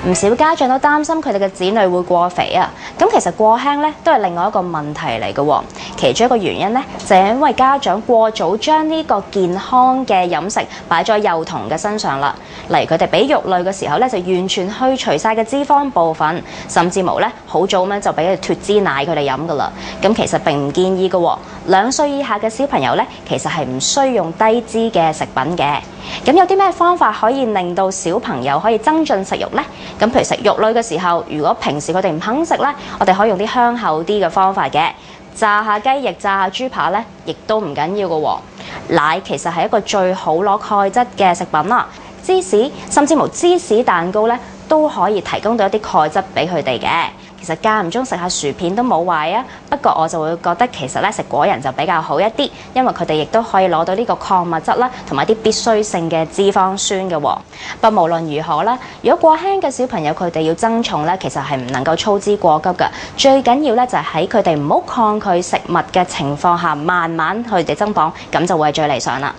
唔少家長都擔心佢哋嘅子女會過肥啊。咁其實過輕咧都係另外一個問題嚟嘅喎。其中一個原因咧就係因為家長過早將呢個健康嘅飲食擺咗幼童嘅身上啦。例如佢哋俾肉類嘅時候咧，就完全去除晒嘅脂肪部分，甚至無咧好早咧就俾佢脫脂奶佢哋飲噶啦。咁其實並唔建議嘅喎。2歲以下嘅小朋友咧，其實係唔需要用低脂嘅食品嘅。咁有啲咩方法可以令到小朋友可以增進食慾呢？咁譬如食肉類嘅時候，如果平時佢哋唔肯食咧，我哋可以用啲香厚啲嘅方法嘅，炸下雞翼、炸下豬扒咧，亦都唔緊要嘅喎。奶其實係一個最好攞鈣質嘅食品啦，芝士甚至乎芝士蛋糕咧都可以提供到一啲鈣質俾佢哋嘅。其實間唔中食下薯片都冇壞啊，不過我就會覺得其實咧食果仁就比較好一啲，因為佢哋亦都可以攞到呢個礦物質啦，同埋啲必需性嘅脂肪酸嘅喎。不過無論如何啦，如果過輕嘅小朋友佢哋要增重咧，其實係唔能夠操之過急㗎。最緊要咧就係喺佢哋唔好抗拒食物嘅情況下，慢慢佢哋增磅，咁就會係最理想啦。